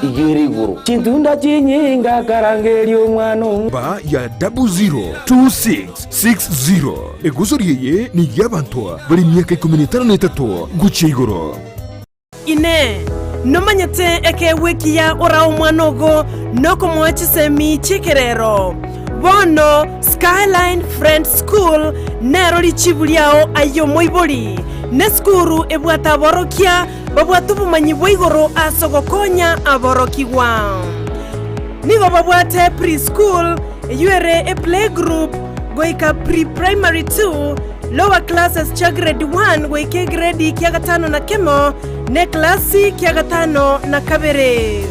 igiri guru chintunda chinyinga karangeli omwano ba ya 002660 egusoriye ni yabantoa bari myaka 13 guchigoro ine nomanyete eke wiki ya ora omwanogo noko mwachisemi chikerero bono Skyline Friends School nero lichibuliao Eyemo iboli ne skuru ebwata borokia babwatu bumanyi bwigoro asogokonya aborokiwa nigo babwate preschool yuere a playgroup goika pre-primary 2 lower classes cha grade 1 goike grade kia gatano na kemo ne klasi kia gatano na kabere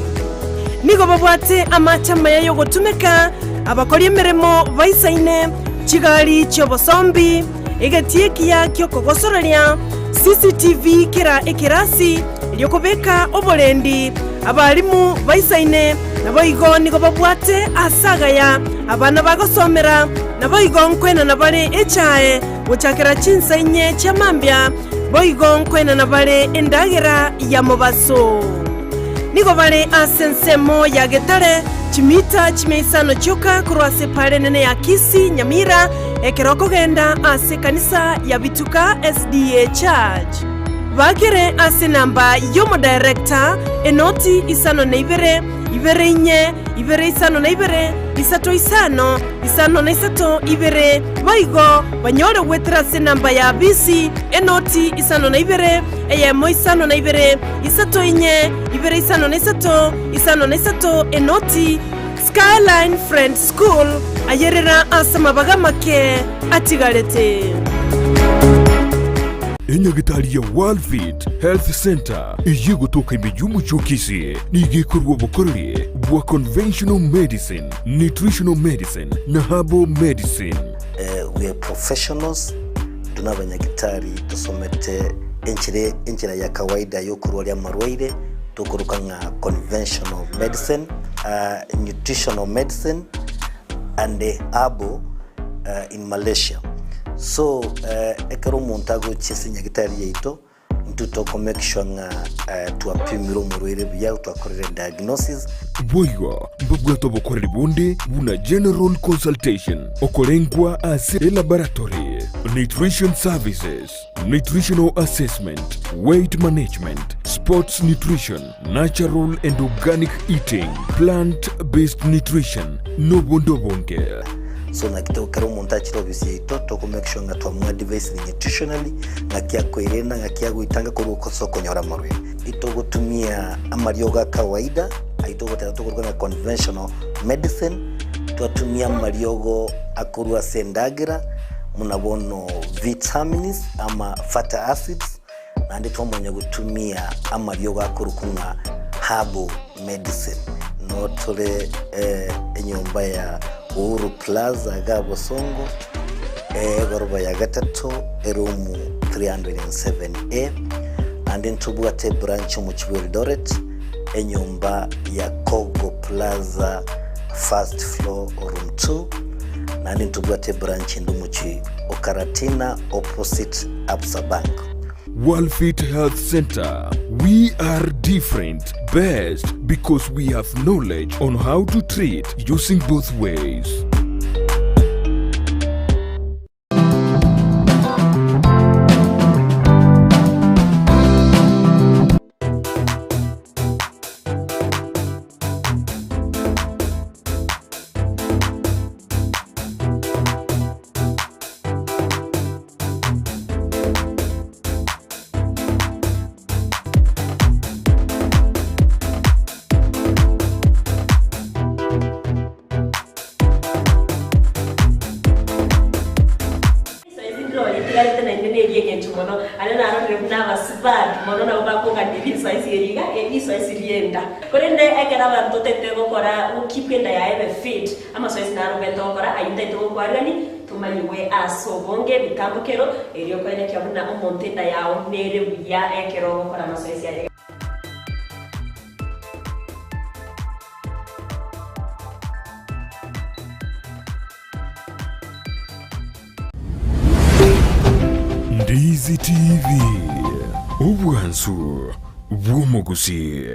nigo babwate amachama yayo gotumeka abakora emirimo baisaine kigali cy'obosombi egatie kiya kyo kogosorania CCTV kira ekirasi lyokobeka obolendi abalimu baisaine naboigo nigo babwate asagaya abana bagosomera naboigo nkwena nabale echae gochakira chinsainye chamambya boigo nkwena nabale endagera ya mobaso nigo bale asensemo ya getare chimita chimeisano choka kurwase pale nene ya Kisii Nyamira ekiroko genda ase kanisa ya Bituka SDA Church bagere ase namba yomo director enoti isano na ibere inye ibere isano na ibere isato isano na isato ibere baigo banyore wetra ase namba ya BC enoti isano na ibere Eyemo isano na ibere isato inye ibere isano na isato enoti Skyline Friends School ayerera asama bagamake atigarete enyagitari ya World Fit Health Center iye gutoka imijumbu chokisi nigikorwa bukorere bwa conventional medicine, nutritional medicine na herbal medicine. We are professionals, tunabanyagitari tusomete enchira ya kawaida yo kurwali amarwaire tukuruka nga conventional medicine, nutritional medicine and herbal in Malaysia. So ekero montago chisi nyagitari yeito ntutoko make sure nga tuapimiro murwire bya twakorere diagnosis boigo mbugwato bokorere bunde buna general consultation okolengwa as laboratory nutrition services, nutritional assessment, weight management, sports nutrition, natural and organic eating, plant-based nutrition, no bonke. So nakito karo montachi obviously ito to make sure nga twa device nutritionally ngakia kwerena ngakia guitanga ko soko nyora marwe ito gutumia amarioga kawaida aito gotera tukurwa conventional medicine tutumia mariogo akurwa sendagira munabono vitamins ama fatty acids andi twamonya gutumia amariogo akurukunga herbal medicine notole enyomba ya Uru Plaza Gabo Songo Goroba ya Gatato Erumu 307A and then Tubuate branch Muchwil Doret enyumba ya Kogo Plaza first floor room 2 and then Tubuate branch Ndumuchi Okaratina opposite Absa Bank. World Fit Health Center. We are different, best because we have knowledge on how to treat using both ways. Korende ekera bantu tetego kora ukipenda ya ebe fit ama so isina robeto kora ayita ito kwarani tumayiwe asobonge bitambukero eriyo kwene kyabuna omontenda yawo nere buya ekero kora no so isia Ndizi TV Obwansu Gusii.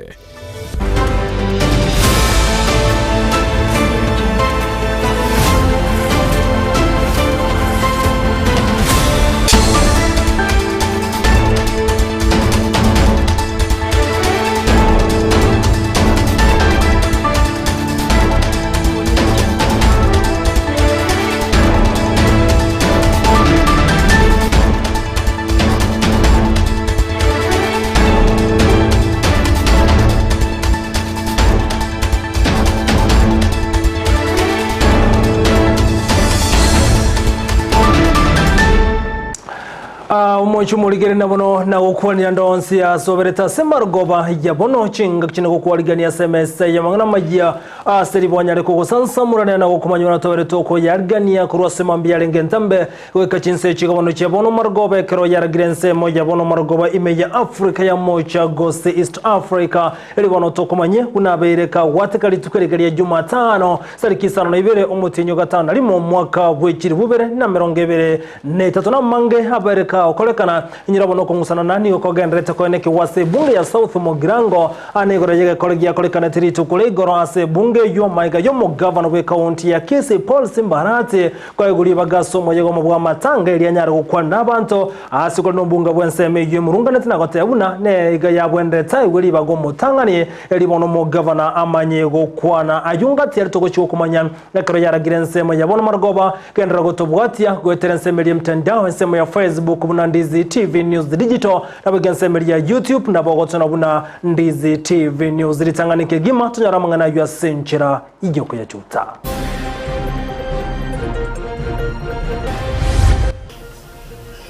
mochu muligere na bono na gukwanya ndonsi ya sobereta semargoba ya bono chinga kina gukwaligania SMS ya mangana majia aseri bonyare ko gusansamurana na gukumanyura tobereto ko yargania kurwa semambia lengentambe weka chinse chiga bono che bono margoba ekero yaragrense moja bono margoba imeya Afrika ya mocha Gusii East Africa eri bono tokomanye kunabereka watekali tukeregeria Jumatano sariki 2 umutinyo gatano ari mu mwaka w'ekiri bubere na 2023 na mange abereka okolekana nyirabono kungusana nani okogendrete ko eneke wase bunge ya South Mugirango anegora yege kolegia kolekana tiritu kulegoro ase bunge yo maiga yo mu governor we county ya Kisii Paul Simbarati ko eguri bagaso moyego mu bwa matanga eri anyara gukwana abantu asiko no bunga bwenseme yo murungana tina gotebuna ne iga ya bwendeta iguri bago mutangani eri bono mu governor amanye gukwana ayunga tierto ko chukumanya nekero yaragirense mo yabona margoba kendra gotobwatia goterense meli mtandao ensemo ya Facebook buna Ndizi TV News Digital na bagense meli ya YouTube na bogotona buna Ndizi TV News ritanganike gima tunyaramangana ya senchira ijoko ya chuta.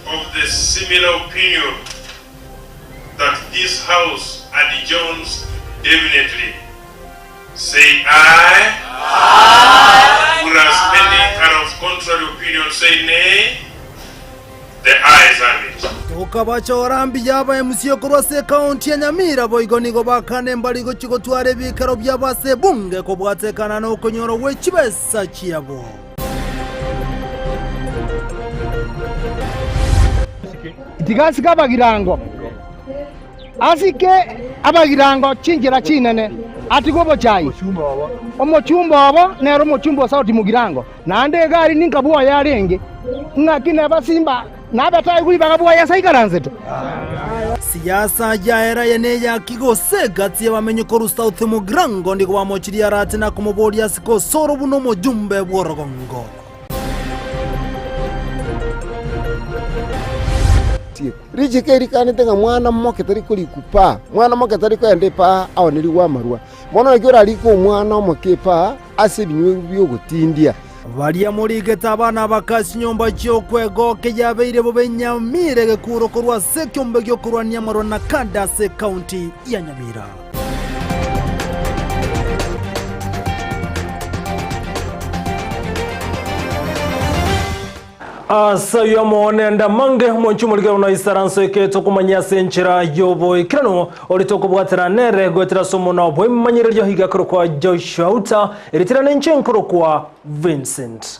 Of the similar opinion that this house adjourns definitely. Say aye. Aye. Whereas any kind of contrary opinion say nay. The ayes have it. Tokabacha orambi yaba MC kurwase county ya Nyamira boigoni go bakane mbali go chiko tware bikaro byabase bunge ko bwatekana no konyoro wechibesa chiyabo. Itigasi kabagirango. Asike abagirango chingira chinene atigobo chai. Omochumba abo nero mochumba sauti mugirango. Nande gari ninkabua yarenge. Ngakine basimba nabatai kuri bagabua ya saikaranzeto. Siasa jaera yeneya kigose gati bamenye ko South Mugirango ndiko bamochiria rati na kumobolia siko soro buno mojumbe bworogongo. Rijikeri kanite nga mwana mmoke tari kuri kupa mwana mmoke tari ko ende pa awoniri wa marua mono gyora aliko mwana mmoke pa ase binywe byo gutindia Varia murigeta abana bakasi nyomba cyo kwego kejabeire bo Benyamire gekuro kurwa sekyombe gyo kurwa Nyamaro na Kada se county ya Nyamira. Asa yamone ndamange monchu mulige no isaranso ke tokumanya senchira yobo ikirano olitoko bwatera nere gwetera somono boy manyiryo higakoro kwa Joshua Auta eritira nenchenkoro kwa Vincent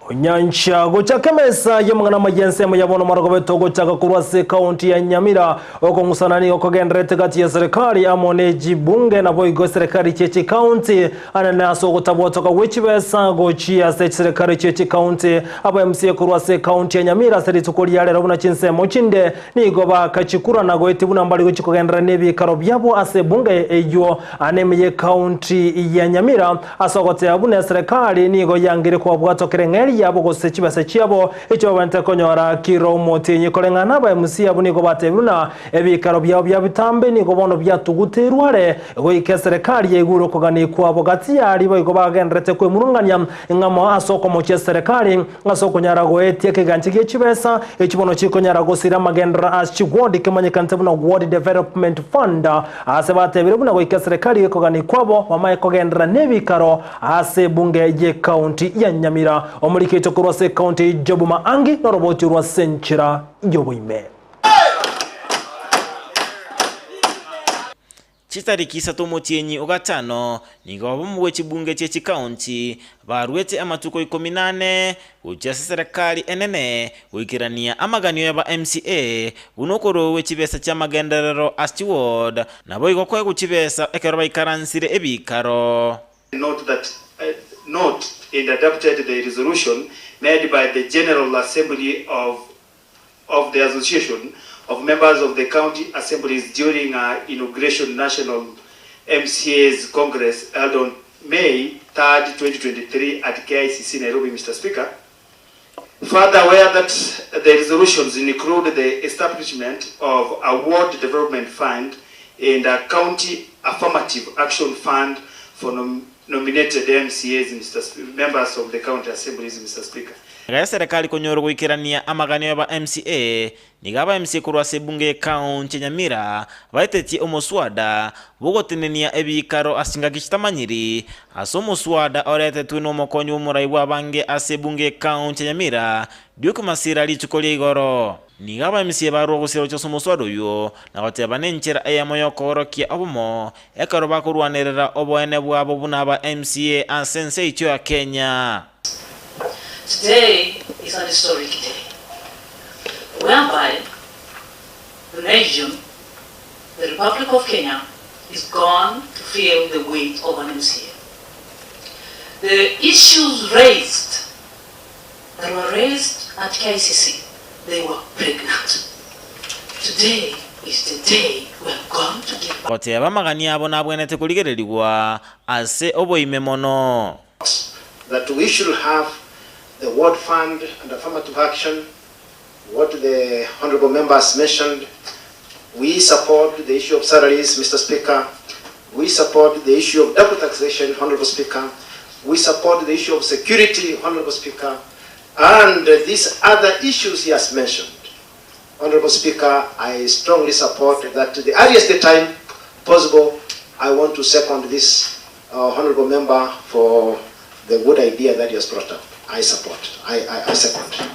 Onyancha gochakemesa yemangana majense yabono marogobe togo chaka kurwase county ya Nyamira okongusanani okogendrete gati ya serikali amoneji bunge na boigo serikali chechi county ananaso gotabwotoka wechibesa gochia serikali chechi county aba MC kurwase county ya Nyamira seritukoli yale robuna chinse mochinde nigoba kachikura na goetibuna mbali gochikogendra nebi karobyabo ase bunge ejo anemye county ya Nyamira asogote abune serikali nigo yangire kwa bwatokere yabo gose kibase cyabo icyo bante konyora kiro motinyi kolengana ba MC abuni go batebuna ebikaro byabo byabitambe ni go bono byatuguterware go ikeserikali yeguro kogani kwabo gati yari bo go bagendrete kwe murunganya ngamo asoko mo serikali ngasoko nyara go etieke ganchi gechibesa ekibono chikonyara go sira magendra as chigwodi kemanye kantebuna World Development Fund ase batebire buna go ikeserikali kogani kwabo mamaye kogendra nebikaro ase bunge ye county ya Nyamira Kito kurwase county Jobuma Angi na roboti rwa senchira yoboime. Chitariki 3 Mutinyi ugatano nigo bumwe chibunge chechi county barwete amatuko 18 ujasa serikali enene wikirania amaganyo ya ba MCA bunokoro wechibesa cha magenderero astiward nabo igokwe guchibesa ekero baikaransire ebikaro. Note and adopted the resolution made by the General Assembly of the Association of Members of the County Assemblies during our inauguration National MCA's Congress held on May 3rd, 2023 at KICC Nairobi, Mr. Speaker. Further, aware that the resolutions include the establishment of a Ward Development Fund and a County Affirmative Action Fund for nominated MCAs, members of the county assemblies, Mr. Speaker. Gaya serikali konyoro guikirania amaganio ba MCA nigaba MCA kurwa sebunge county Nyamira baitetie omuswada bugotenenia ebikaro asinga kistamanyiri asomuswada orete twino mokonyo umurai bange asebunge county Nyamira duko masira lichukoli igoro nigaba MCA baro gusiro cyo somuswada uyo na goteba nenchera Eyemo yokorokia obumo ekaro bakurwanerera oboene bwabo bunaba MCA asense icho ya Kenya. Today is an historic day, whereby the nation, the Republic of Kenya, is gone to feel the weight of an MCA. The issues that were raised at KCC, they were pregnant. Today is the day we are going to give back. Goteba magania abo nabwenete kuligererwa ase oboime mono. That we should have the ward fund and affirmative action, what the honorable members mentioned. We support the issue of salaries, Mr. Speaker. We support the issue of double taxation, Honorable Speaker. We support the issue of security, Honorable Speaker. And these other issues he has mentioned. Honorable Speaker, I strongly support that to the earliest time possible, I want to second this honorable member for the good idea that he has brought up. I support. I second.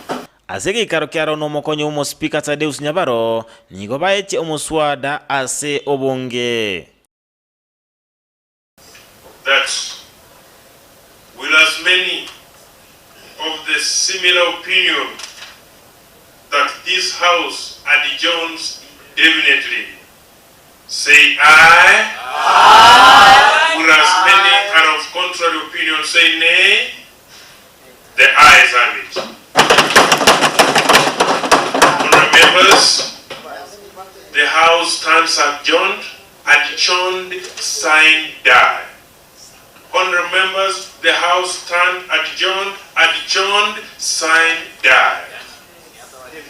Azegi karo kiaro no mokonyo umo speaker Tadeus Nyabaro nigo baeche omuswada ase obonge. That will as many of the similar opinion that this house adjourns definitely say aye. Aye. Will as many are of contrary opinion say nay. The ayes have it. Honourable members, the House stands adjourned, signed, die. Honourable members, the House stands adjourned, signed, die.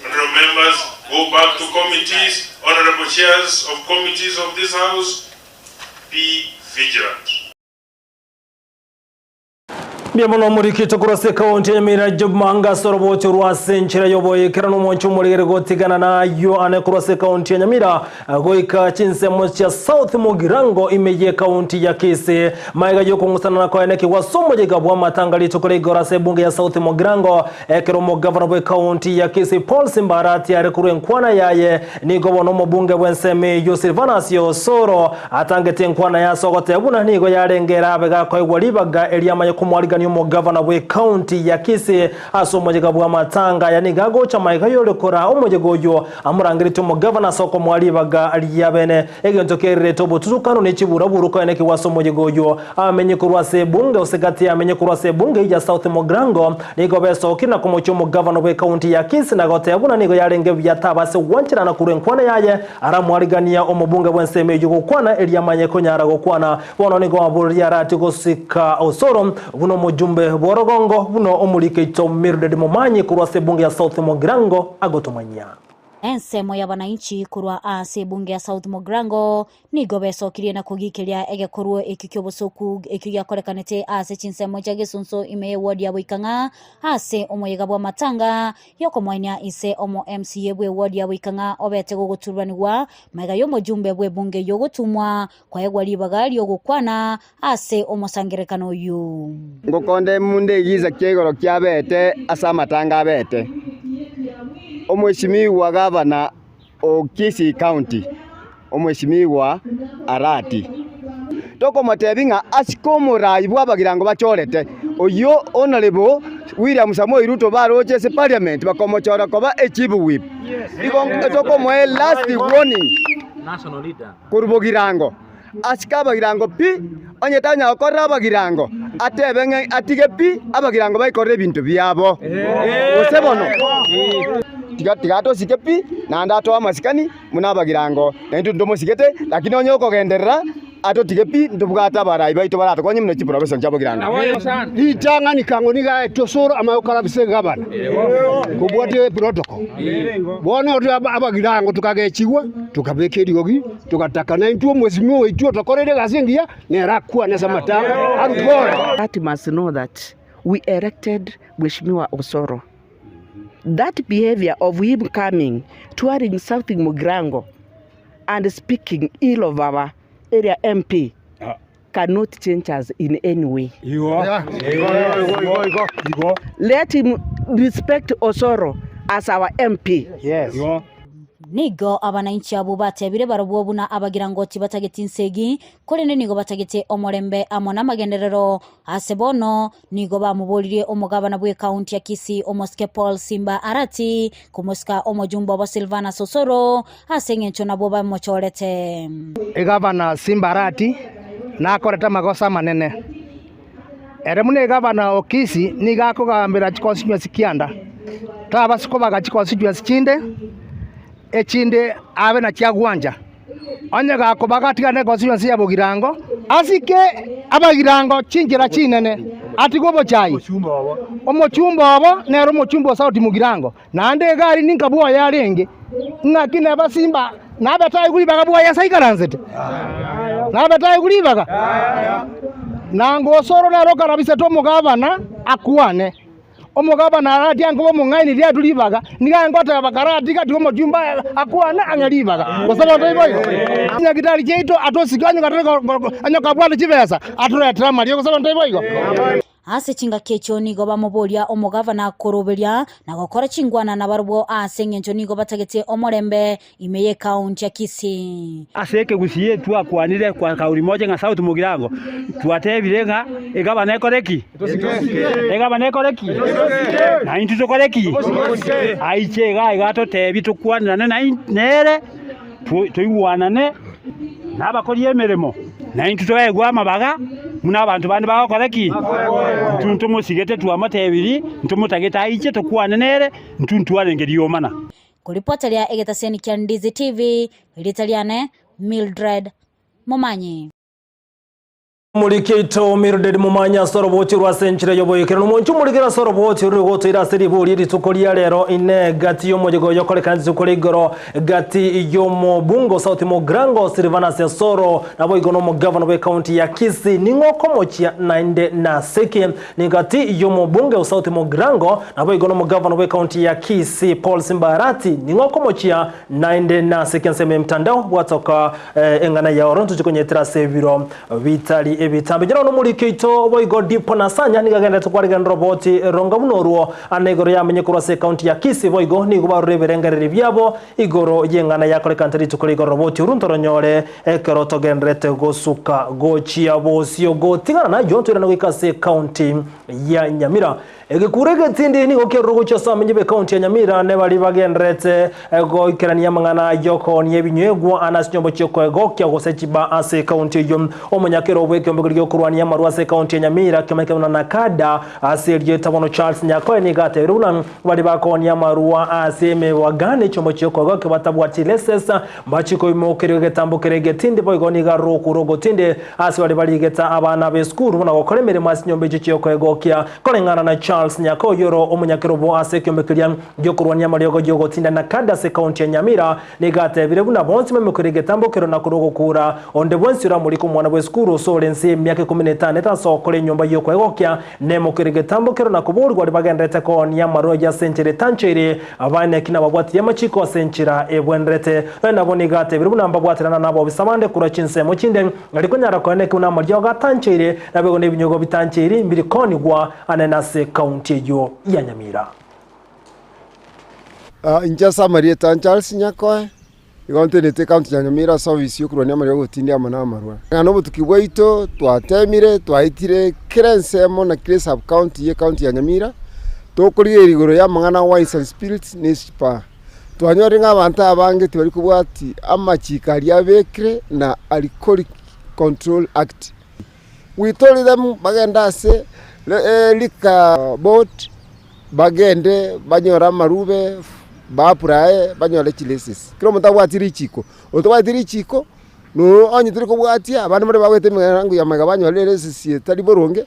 Honourable members, go back to committees. Honourable chairs of committees of this House, be vigilant. Biamono murikito kurase kaunti Nyamira Jumanga sorobo churwase nchira yoboye kirano moncho muligere gotigana na yo ane kurase kaunti Nyamira goika chinse mocha South Mugirango imeye kaunti ya Kisii maiga yoko ngusana na kwa eneki wasomo jega bwa matangali tukule igorase bunge ya South Mugirango kiromo governor boy kaunti ya Kisii Paul Simbarati ya rekuru nkwana yaye ni gobono mbunge wenseme yo Silvanus yo soro atangete nkwana ya sogote buna nigo yarengera bega kwa igwalibaga eliama yo kumwaliga Nyumo governor we county ya Kisii asomojega bwa matanga yani gago cha maiga yorekora omojegojo amurangirito mo governor soko mwalibaga aliyabene egentokerere tobo tuzukano n'ekibura buruko yaneki wasomojegojo amenye kurwase bunge osigati amenye kurwase bunge ya South Mugirango nigo beso kina komocho mo governor we county ya Kisii na gote abuna nigo yarenge byatabase wanchira na kurenkwana yaye aramwaligania omubunge bwenseme yugo kwana eliyamanye konyara gokwana bono nigo aburi yarati gosika osoro buno mujumbe borogongo buno omulike ito Mirded Momanyi kurwase bunge ya South Mugirango agotumanya. Ensemo ya wananchi kurwa ase bunge ya South Mugirango nigo besokirie na kugikiria egekorwo ekikyobosoku ekigya korekanete ase chinsemo jagesunso ime ward ya Boikanga ase omoyega bwa matanga yoko mwanya ise omo MCA bwe ward ya Boikanga obete goguturwanirwa mega yo mujumbe bwe bunge yogotumwa kwa egwali bagali yogokwana ase omosangerekano uyu ngokonde munde giza kyegoro kyabete asa matanga abete omweshimiwa gavana o Kisii County omweshimiwa Arati toko matebinga asikomorai bwabagirango bachorete oyo honorable William Samoei Ruto baroche se parliament bakomochora koba chief whip toko mwe last warning national leader kurubogirango asikabagirango pi onyetanya okora abagirango atebenge atige pi abagirango baikore bintu byabo osebono tigato sikepi na ndato amasikani munabagirango nendu ndomo sikete lakini onyoko genderera ato tigepi ndubugata barayi baito barato konye mno chiprofessor chabogirana litanga nikango niga tosoro amayokara bisegabana kubwate protocol bona otu abagirango tukagechigwa tukabekerigogi tukataka na intuo mwezimwe weituo tokorere gasengia nerakwa nesa matanga arukora. That must know that we elected Mheshimiwa Osoro That behavior of him coming, touring South Mugrango and speaking ill of our area MP cannot change us in any way. Let him respect Osoro as our MP. Yes. Nigo abananchi abo batebire barobwo na abagira ngoti batagete insegi kore nigo batagete omorembe amona magenderero asebono nigo bamubolire omugabana bwe county ya Kisii omoske Paul Simba Arati kumoska omojumbo wa Silvana Sosoro asengencho nabo bamochorete Gavana Simba Arati na akoreta magosa manene eremune gavana okisi niga kugambira constituency kianda tabasikobaga constituency chinde echinde abe na kyagwanja onye gakobaga tigane constituency ya Bugirango asike abagirango chingira chinene atigobo chai omochumba obo nero omochumba sauti Mugirango nande gari ninkabwa yarenge ngakine basimba nabatai kulibaga bwa yasaikaranzete nabatai kulibaga nango Osoro nero karabise to mugabana akuane omugabana arati ango mungaini dia tulibaga niga ngota abakarati kati omojumba akuana angalibaga kusaba ndoiboyo nyagitali cheito atosikanye kateka anyoka bwana chibesa atura trama lyo kusaba ndoiboyo ase chinga kecho nigo bamubolia omugavana koroberia na gukora chingwana na barubwo asengencho nigo batagete omorembe imeye county ya Kisii aseke Gusii yetu akwanire kwa kauli moja nga South Mugirango twatebirenga egabana ekoreki egabana ekoreki na intuzo koreki aichega igato tebi tukwanana na nere tuiwanane nabakori emeremo na intuzo egwa amabaga muna abantu bandi bakoreki ntumusigete tuamatebiri ntumutageta aiche tukwananere ntuntwarengeri yomana kuripotelia egetaseni kya Ndizi TV litaliane Mildred Momanyi Mulikito Mildred Mumanya soroboti rwa senchire yoboyekera n'umuntu muligera soroboti rugoto irasiri buri ritukoria rero ine gati yo mujego yokore kandi zukore igoro gati yo mu bungo South Mugrango Silvana Sosoro nabo igono mu governor we county ya Kisii ningoko mochia nainde na seke ni gati yo mu bunge South Mugrango nabo igono mu governor we county ya Kisii Paul Simba Arati ningoko mochia nainde na seke nseme mtandao watoka engana ya oronto chikonyetera seviro vitali ebitambe jana no muri kito boigo dipo na sanya nigagenda tukwariga roboti ronga bunoruo anegoro yamenye kurase county ya Kisii boigo nigo barureberengerere byabo igoro yengana yakore kantari tukuriga roboti uruntoronyore ekeroto gendrete gosuka gochia bosio gotingana na jonto na gwikase county ya Nyamira egekurege tindi nigo kerugo cyo samenye be county ya Nyamira ne bali bagendrete go ikirania mangana yoko nyebinywegwa anasinyombo cyoko ego kya gosechiba ase county yo omonyakero mbegiryo kurwania marwase county ya Nyamira kemekana na kada aserye tabono Charles Nyako ni gateruna bali bakonya marwa aseme wagane chombo cyoko goke batabwatile sesa bachiko imokere getambukere getinde boygo ni garuku rogo tinde ase bali geta abana be skuru na gokoremere masinyombe cyoko egokya korengana na Charles Nyako yoro omonyakero bo ase kemekiriya byo kurwania maryogo yogo tinda na kada se county ya Nyamira ni gatebire buna bonsi memekere getambukere na kurogo kura onde bonsira muri ku mwana we skuru so lense miaka 15 tasokole nyumba yo kwegokya nemo kiregetambukero na kuburwa libagendete ko nyamaro ya senchire tanchere abane kina babwati yamachiko senchira ebwenrete naboni gate biruna mbabwatirana nabo bisamande kura chinse mu kinde ariko nyara ko ne kuna maryo gatanchere nabego ne binyogo bitanchere mbiri koni gwa anenase county yo ya Nyamira injasa Maria Charles Nyako igontenete county ya Nyamira service yo kurwania maryo gotindi amana marwa ngano butukibwaito twatemire twaitire kirensemo na kire sub county ye county ya Nyamira tokuriye rigoro ya mangana wines and spirits nispa twanyore ng'abantu abange tibari kubwati amachikari abekre na alcoholic control act we told them bagenda se liquor board bagende banyora marube bapurae banyole chilesis kiro mutabwatiri chiko utwatiri chiko no onye turi kubwatia abantu muri bagwete mwangu ya magabanyo lesis tari boronge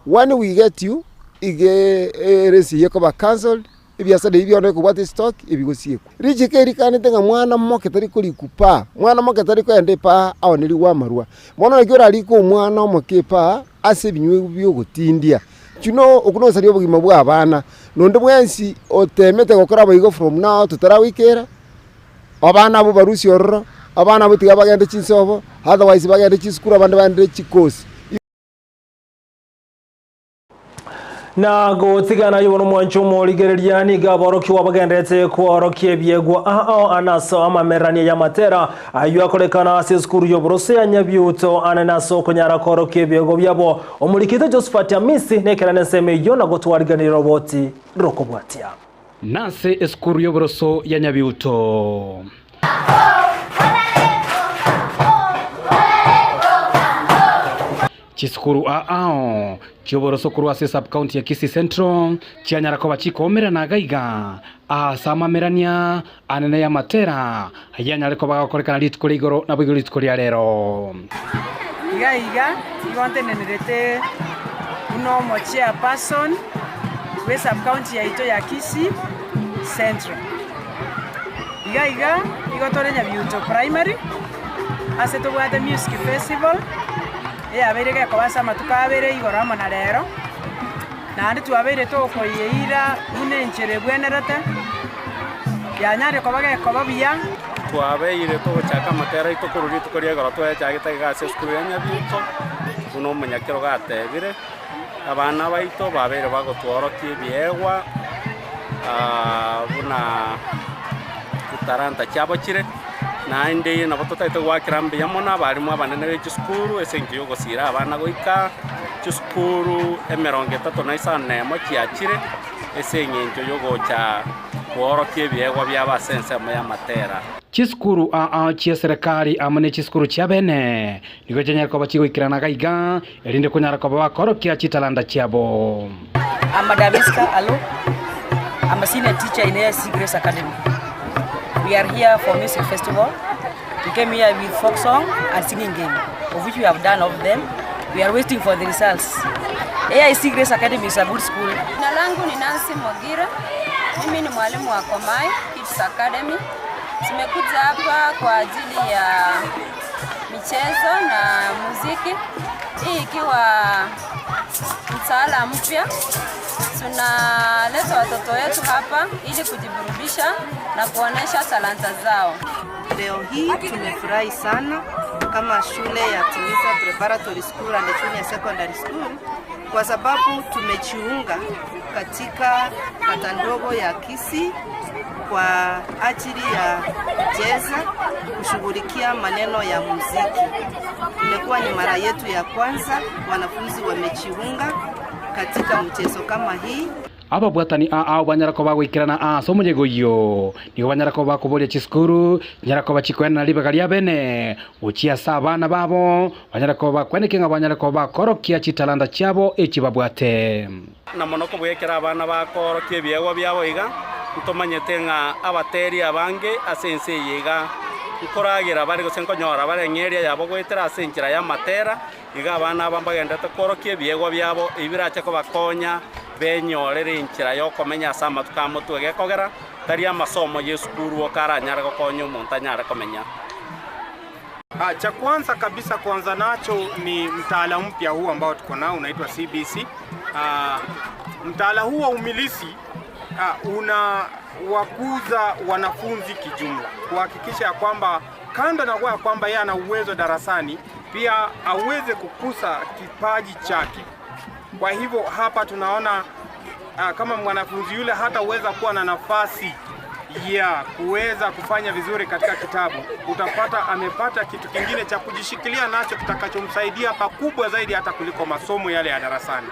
when we get you ige resi yeko ba cancelled ibiasa de ibyo no kubwati stock ibigosie rijike rikane tenga mwana moke tari kuri kupa mwana moke tari ko ende pa awoneri wa marwa mwana ngira aliko mwana moke pa ase binywe byo gotindia kino okuno sari obugima bwa abana nonde mwensi otemete gokora boigo from now tutarawikera abana abo barusi orro abana abo tiga bagende chinsobo otherwise bagende chiskura bande bande chikosi na gotigana yono mwancho moligereria ni gaboroki wabagendete kworokie biegwa anaso amamerania ya matera ayu akolekana aseskuru yobrose ya Nyabiuto ananaso konyara korokie biego byabo omulikito Josephat Amisi nekerane seme yona gotwariganira roboti rokobwatia nase eskuru yobroso ya Nyabiuto Chiskuru Kioboroso kurwase sub county ya Kisii Central chianyara kwa chiko omera na gaiga sama merania anene ya matera yanyara kwa bakorekana litukuri igoro na bigoro litukuri rero iga iwante nenerete uno mochea person we sub county ya ito ya Kisii Central iga igotore Nyabiuto primary aseto bwate music festival aberege kobasa matuka abere igoramo na rero nandi twabere tokoyeira unenchere bwenerete yanyare kobage kobabia twabeire togochaka matera itokururi tukorie goro twechagite gase skuru ya Nyabiuto uno munyakiro gatebire abana baito babere bagotworokie biegwa buna kutaranta cyabo kire nainde na boto taito gwakirambe yamona barimu abanene be skuru esenki yogo sira abana goika skuru emeronge tato na isane mo kiachire esenyenjo yogo cha kworokie biegwa byaba sense ya matera chiskuru chia serikali amane chiskuru chia bene nigo jenya ko bachigo ikirana gaiga elinde kunyara ko bakorokia chitalanda chiabo Amadaviska alo I'm a senior teacher in ASC Grace Academy. We are here for music festival. We came here with folk song and singing game, of which we have done of them. We are waiting for the results. AIC Grace Academy is a good school. Jina langu ni Nancy Mogira. Mimi ni mwalimu wa Komai Kids Academy. Tumekuja hapa kwa ajili ya michezo na muziki. Hii ikiwa mtaala mpya. Tunaleta watoto wetu hapa ili kujiburudisha na kuonesha talanta zao. Leo hii tumefurahi sana kama shule ya Timiza Preparatory School and Junior Secondary School kwa sababu tumejiunga katika kata ndogo ya Kisii kwa ajili ya kucheza kushughulikia maneno ya muziki. Imekuwa ni mara yetu ya kwanza wanafunzi wamejiunga katika mchezo kama hii. Aba bwatani banyara ko bagwikirana somoje goyo nigo banyara ko bakubolia chiskuru nyara ko bachikwena libagalia bene uchia sabana babo banyara ko bakwenekenga banyara ko bakorokia chitalanda cyabo ekibabwate na monoko bwekera abana bakorokie biegwa byabo iga utomanyete nga abateri abange asense yiga ukoragira bari gosenkonyora bare ngeria yabo gwetera asenjira ya matera iga abana bambagendete korokie biegwa byabo ibirache ko bakonya benyorere inchira yo komenya sama tukamutu gekogera tari amasomo yesukuru okaranyara gokonyo umuntu anyara komenya. Cha kwanza kabisa kwanza nacho ni mtaala mpya huu ambao tuko nao unaitwa CBC. Mtaala huu wa umilisi unawakuza wanafunzi kijumla, kuhakikisha kwamba kando na kwamba yeye ana uwezo darasani pia aweze kukuza kipaji chake. Kwa hivyo hapa tunaona kama mwanafunzi yule hataweza kuwa na nafasi ya kuweza kufanya vizuri katika kitabu, utapata amepata kitu kingine cha kujishikilia nacho kitakachomsaidia pakubwa zaidi hata kuliko masomo yale ya darasani.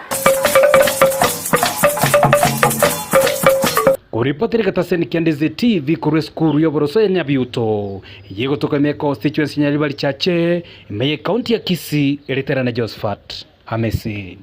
Kuripotiri kataseni Ndizi TV kuri skuru yoboroso ya Nyabiuto yego toka constituency Nyaribali chache meye county ya Kisii eliterana Josephat Amisi.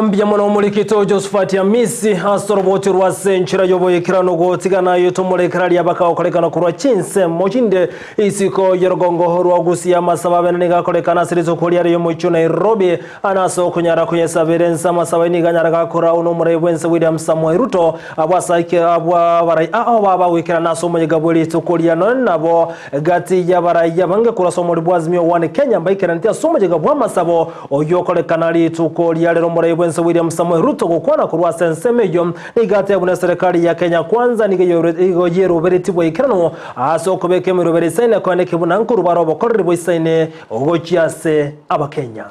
Mbiamono mulikito Josephat Amisi asoroboti rwase nchira yoboye kirano gotigana yotomulekera lyabaka okolekana kurwa chinse mochinde isiko yerogongo rwa Gusii amasaba bene gakolekana sirizo kolya yo mucho Nairobi anaso kunyara kuyesabire Ensa masaba ni ganyara gakora uno murebwense William Samuel Ruto abwasaike abwa barai baba wikira naso muyigabuli tukolya nabo gati ya barai yabange kuraso muri bwazimyo one Kenya mbaikira ntia somo jigabwa masabo oyo kolekana li tukolya lero Vincent William Samuel Ruto gukwana kurwa sensemeyo igate bune serikali ya Kenya kwanza nigo yero beriti boikirano aso kobeke mu roberesaine kone kibuna nkuru baro bokorre boisaine ogochiase abakenya.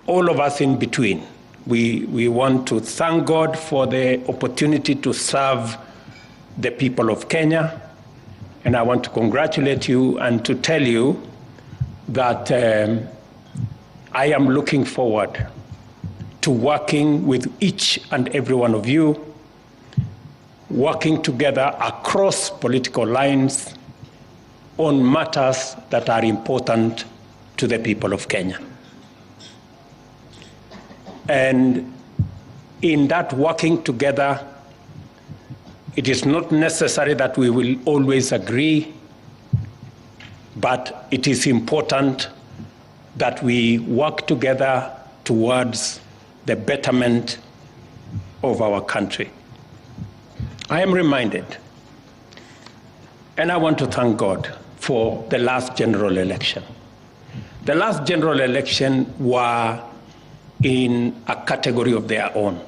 All of us in between, we want to thank God for the opportunity to serve the people of Kenya, and I want to congratulate you and to tell you that I am looking forward to working with each and every one of you, working together across political lines on matters that are important to the people of Kenya. And in that working together, it is not necessary that we will always agree, but it is important that we work together towards the betterment of our country. I am reminded, and I want to thank God for the last general election. The last general election were in a category of their own.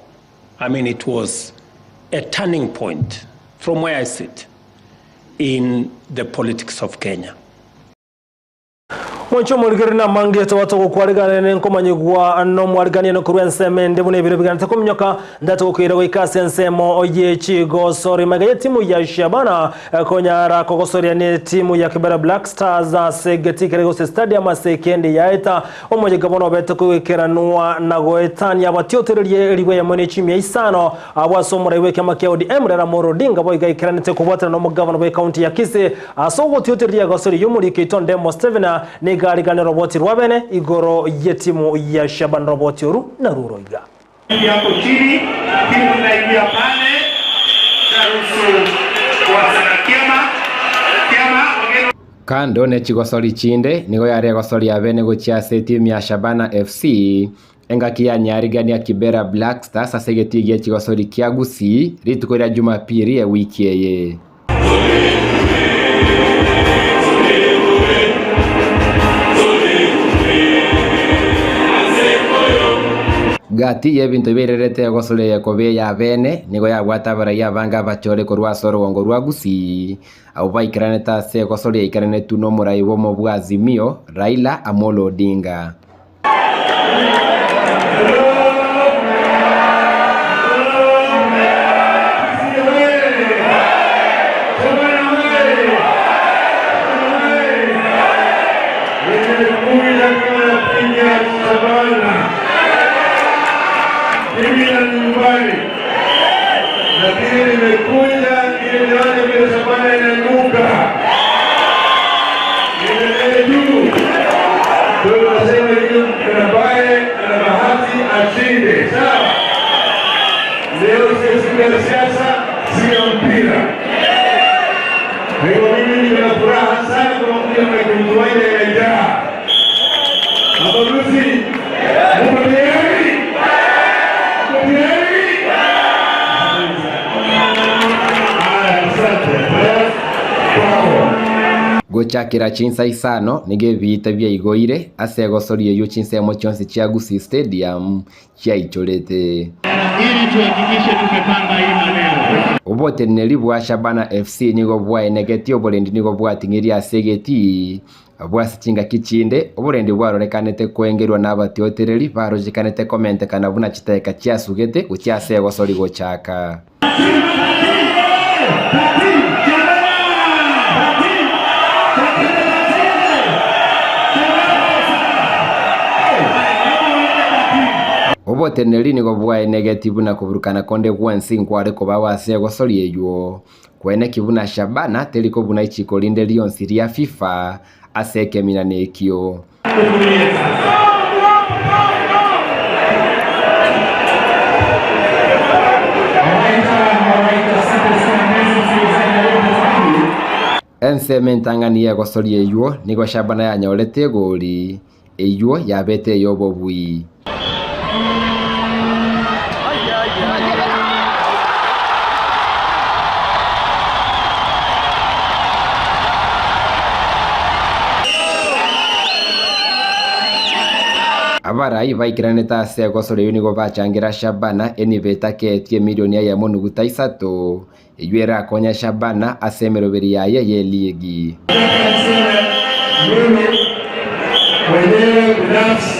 I mean, it was a turning point from where I sit in the politics of Kenya. Mwancho mulgirina mangi tawato kukwariga nkomanyigwa no mwarigani no kurwenseme ndebune biro bigana takomnyoka ndato kwira wikase nsemo oyechi gosori magaye timu ya Shabana konyara kogosoria ne timu ya Kibera Black Stars segeti Keregose Stadium asekendi yaeta omoje gabono beto kwekeranwa na goetania batiotererie riwe ya mone chimya isano abwasomora iweke makya ODM rera morodinga boiga ikiranete kubwatana no mugabano be county ya Kisii asogo tiotererie gosori yumuri kitonde Mostevena ne gari gane roboti rwabene igoro yetimu ya Shaban roboti oru na ruroiga hapo chini timu inaingia pale tarusu kwa sanakiama kando ne chigosori chinde nigo yari gosori abene gochiase timu ya Shabana FC engaki ya nyarigania Kibera Black Stars asegetigie chigosori kia Gusii ritukoria Jumapili ya wiki eye gati yebintu birerete gosole yakobe ya bene nigo yagwatabara yabanga bachore korwa soro wongo rwa Gusii au baikirane ta se gosole ikirane tuno murai wo mu bwazimio Raila Amolo Odinga gochakira chinsa isano nige bita bya igoire asegosorie yo chinsa mo chonse cha Gusii Stadium cha ichorete ili tuhakikishe tumepanga hii maneno obote nelibwa Shabana FC nigo bwa enegetio bolendi nigo bwa tingiria asegeti abwa sichinga kichinde obolendi bwarorekanete kwengerwa nabatiotereri barojikanete komente kana buna chiteka cha sugete uchiase gosori gochaka obote neli nigo bwa negative na kuburukana konde gwensi nkware ko bawase gosori eyo kwene kibuna Shabana teliko buna ichiko linde lionsi ria FIFA aseke minanekio Ensa mentangania gosori eyo nigo Shabana yanyorete goli eyo yabete yobobui abarai baikiranite ase gosore nigo bachangira Shabana enibeta ketie milioni ya Eyemo nuguta isatu ijwera konya Shabana ase meroberi yaye ye ligi. Mwenyewe binafsi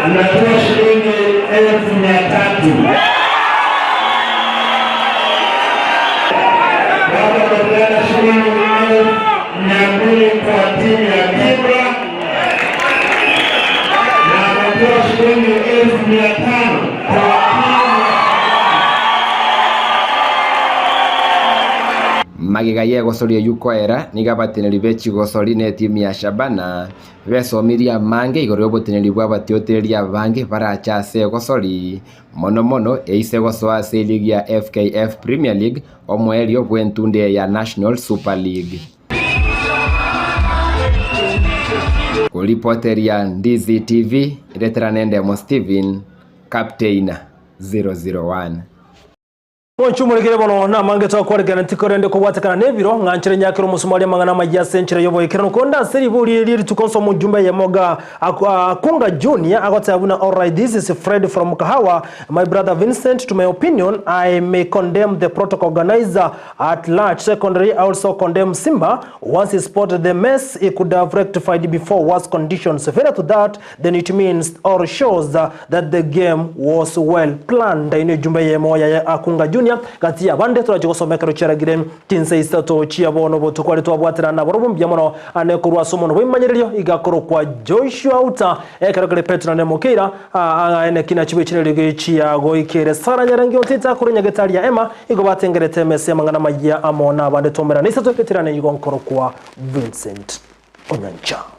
anatoa shilingi 1,300. Baba amepeana shilingi 200 kwa timu ya Kibra na ametoa shilingi 1,500 kwa magigaye gosoria yukoera nigabateneri bechi gosori ne timu ya Shabana besomiria mange igoro boteneri bwa batioteria bange baracha ase gosori mono eise gosoa ase ligi ya FKF Premier League omwerio bwentunde ya National Super League. Kuripoteria Ndizi TV Retranende Mo Steven Captain 001. Onchumulikire bono na mange to kwarigana tikorende ko watakana nebiro nganchere nyakiro musumali mangana majya senchire yobo ikirano konda seri buri liri tukonso mujumbe ya moga akunga junior agota abuna. All right, this is Fred from Kahawa. My brother Vincent, to my opinion, I may condemn the protocol organizer at large. Secondary, I also condemn Simba. Once he spotted the mess, he could have rectified before worse conditions. Further to that, then it means or shows that the game was well planned. Ine jumbe ya moya ya akunga junior kati ya bande turachigosomeka rucheragire tinse isato chia bono botukwali twabwaterana borobumbiya mono anekorwa somono bwimanyiririo igakoro kwa Joshua Auta ekaragare Petro ne Mukira ene kina chibechinerige chia goikere sara nyarangi otita kurenya getari ya Ema igo batengerete mese mangana majia amona bande tomera nisato ketirane igo nkoro kwa Vincent Onyancha.